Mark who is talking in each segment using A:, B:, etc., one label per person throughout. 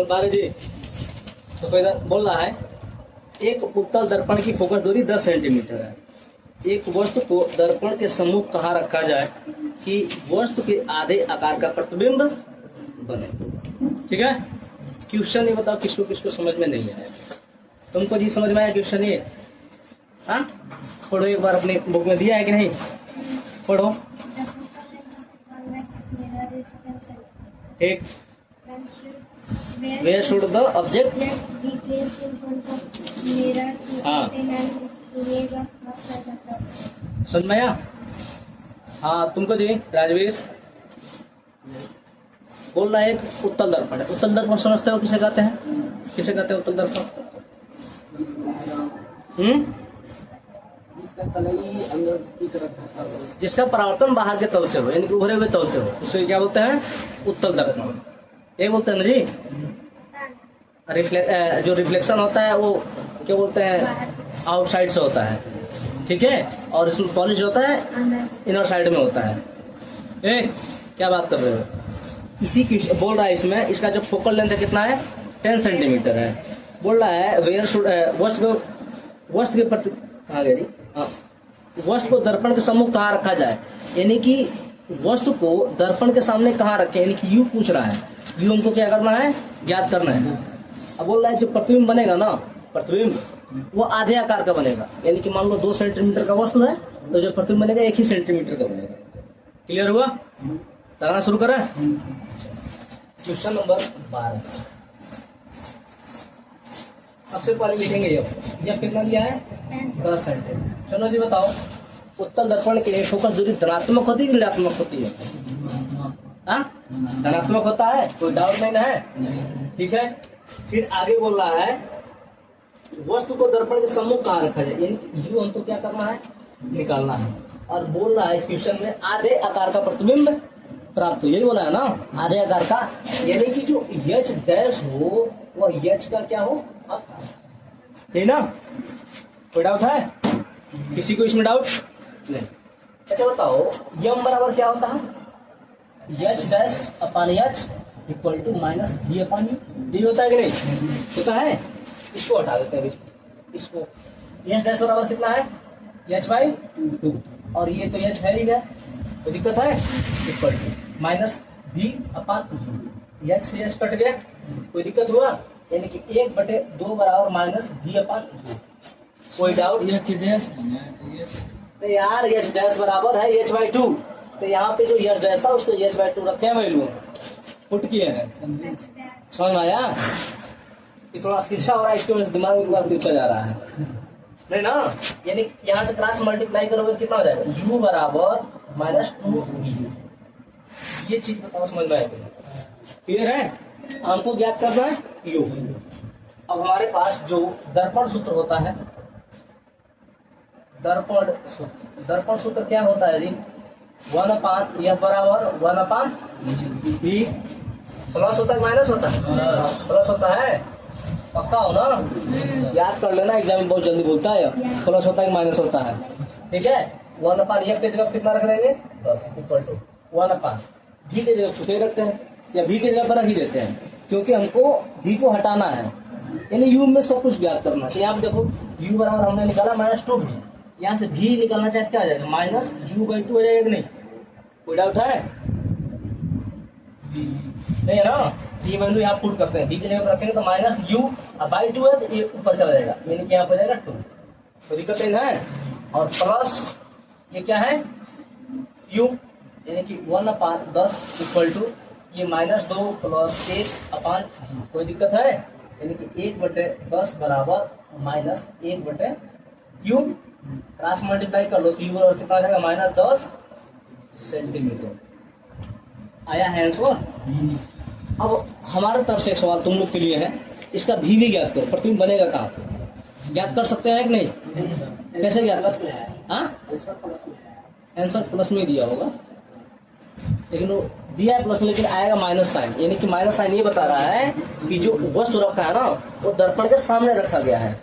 A: बारे जी तो कोई बोल रहा है एक उत्तल दर्पण की फोकस दूरी 10 सेंटीमीटर है। एक वस्तु को दर्पण के सम्मुख कहाँ रखा जाए कि वस्तु के आधे आकार का प्रतिबिंब बने। ठीक है, क्वेश्चन ये बताओ किसको किसको समझ में नहीं आया। तुमको जी समझ में आया क्वेश्चन ये? हाँ, पढ़ो एक बार, अपनी बुक में दिया है कि नहीं, पढ़ो। एक Where should the object
B: be placed in front of mirror to
A: हाँ
B: obtain an image of the
A: समझ में आया? हाँ, तुमको जी राजवीर बोल रहा है एक उत्तल दर्पण है। उत्तल दर्पण समझते हो किसे कहते हैं? किसे कहते हैं उत्तल दर्पण? जिसका परावर्तन बाहर के तल से हो, यानी कि उभरे हुए तल से हो, उसे क्या बोलते हैं? उत्तल दर्पण। ये बोलते हैं ना जी। जो रिफ्लेक्शन होता है वो क्या बोलते हैं? आउटसाइड से होता है। ठीक है, और इसमें पॉलिश होता है इनर साइड में होता है। क्या बात कर रहे हो? इसी की बोल रहा है इसमें, इसका जो फोकल लेंथ है कितना है? 10 सेंटीमीटर है। बोल रहा है वेयर शुड वस्तु के प्रति कहाँ गया जी? हाँ, वस्तु को दर्पण के सम्मुख कहाँ रखा जाए, यानी कि वस्तु को दर्पण के सामने कहाँ रखे, यानी कि यू पूछ रहा है। यू हमको क्या करना है? ज्ञात करना है। अब बोल रहा है जो प्रतिबिंब बनेगा ना, प्रतिबिंब वो आधे आकार का बनेगा, यानी कि मान लो 2 सेंटीमीटर का वस्तु है तो जो प्रतिबिंब बनेगा 1 ही सेंटीमीटर का बनेगा। क्लियर हुआ? लगाना शुरू करें। क्वेश्चन नंबर 12 सबसे पहले लिखेंगे ये कितना दिया है? 10 सेंटीमीटर। चलो जी बताओ, उत्तल दर्पण के फोकस दूरी धनात्मक होती है कि ऋणात्मक होती है? धनात्मक होता है, कोई डाउट नहीं ना है? ठीक है, फिर आगे बोल रहा है वस्तु को दर्पण के सम्मुख कहाँ रखा जाए, यानी यू हमको क्या करना है? निकालना है। और बोल रहा है इस क्वेश्चन में आधे आकार का प्रतिबिंब प्राप्त हो, यही बोला है ना, आधे आकार का, यानी कि जो एच डैश हो वह एच का क्या हो? नहीं ना? कोई डाउट है किसी को इसमें? डाउट नहीं। अच्छा बताओ, यम बराबर क्या होता है? H dash upon H equal to minus V upon U. ये होता है कि नहीं? होता है। इसको हटा देते हैं अभी, इसको। एच डैश बराबर कितना है? एच बाई 2, और ये तो एच है ही है, कोई दिक्कत है? Equal to minus V upon U. H से एच कट गया, कोई दिक्कत हुआ? यानी कि 1/2 बराबर माइनस वी अपान यू। कोई डाउट? तो यार एच डैश बराबर है एच बाई 2, तो यहाँ पे जो एच डैश था उसको एच बाई 2 रखे हैं, वैल्यू पुट किए हैं। समझ में आया? ये थोड़ा तिरछा हो रहा है, इसके वजह से दिमाग में बार तिरछा जा रहा है नहीं ना? यानी यहाँ से क्रॉस मल्टीप्लाई करोगे तो कितना हो जाएगा? u बराबर माइनस 2v। ये चीज बताओ, समझ में आया? क्लियर है? हमको ज्ञात करना है u। अब हमारे पास जो दर्पण सूत्र होता है, दर्पण सूत्र क्या होता है जी? 1/f बराबर 1/v। प्लस होता है माइनस होता है? प्लस होता है। पक्का हो ना? याद कर लेना, एग्जाम में बहुत जल्दी बोलता है। प्लस होता है माइनस होता है। ठीक है, 1/f के जगह कितना रख देंगे? 10 इक्वल टू 1/v के जगह छुटे रखते हैं, या v के जगह पर रख ही देते हैं, क्योंकि हमको v को हटाना है, यानी u में सब कुछ ज्ञात करना है। यहाँ देखो u बराबर हमने निकाला माइनस 2v, यहाँ से v निकालना चाहते क्या आ जाएगा? माइनस u बाई 2 हो जाएगा कि नहीं? कोई डाउट है? नहीं है ना? ये वैल्यू यहाँ पुट करते हैं, v के जगह पर रखेंगे तो माइनस u बाई 2 है, तो ये ऊपर चला जाएगा, यानी कि यहाँ पर जाएगा 2। तो दिक्कत नहीं है? और प्लस ये क्या है? u, यानी कि 1/10 इक्वल टू ये माइनस 2 प्लस 1/v। कोई दिक्कत है? यानी कि 1/10 बराबर माइनस 1/u। क्रॉस मल्टीप्लाई कर लो तो u बराबर कितना आ जाएगा? Minus 10 centimetre. आया है आंसर? अब हमारे तरफ से एक सवाल तुम लोग के लिए है, इसका भी ज्ञात करो। प्रतिबिंब बनेगा कहाँ? ज्ञात कर सकते हैं कि नहीं? कैसे ज्ञात? आंसर प्लस में दिया होगा, लेकिन वो दिया है प्लस में, लेकिन आएगा माइनस साइन। यानी कि माइनस साइन ये बता रहा है कि जो वस्तु रखा है ना, वो दर्पण के सामने रखा गया है।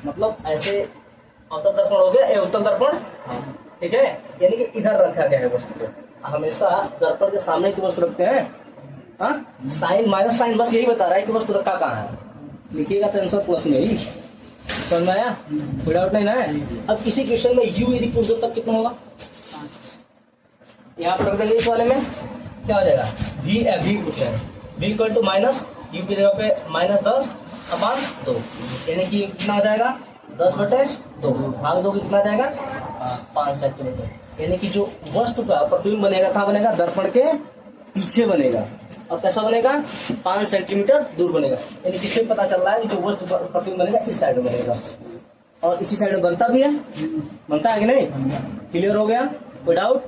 A: मतलब ऐसे अवतल दर्पण हो गया, अवतल दर्पण, ठीक है, यानी कि इधर रखा गया है वस्तु को। हमेशा दर्पण के सामने की वस्तु रखते हैं, हाँ, साइन माइनस साइन बस यही बता रहा है कि वस्तु रखा कहाँ है। लिखिएगा तो आंसर प्लस में ही। समझ में आया? कोई डाउट नहीं ना है? अब किसी क्वेश्चन में u यदि पूछ दो तब कितना होगा? यहाँ पर रख देंगे इस वाले में, क्या हो जाएगा? v पूछ रहे हैं, v equal to minus u की जगह पे -10/2, यानी कि कितना हो जाएगा? 10/2 भाग 2 कितना जाएगा? 5 सेंटीमीटर। यानी कि जो वस्तु का प्रतिबिंब बनेगा कहाँ बनेगा? दर्पण के पीछे बनेगा। और कैसा बनेगा? 5 सेंटीमीटर दूर बनेगा। यानी जिससे पता चल रहा है कि जो वस्तु का प्रतिबिंब बनेगा इस साइड में बनेगा, और इसी साइड में बनता भी है। बनता है कि नहीं? क्लियर हो गया? कोई डाउट?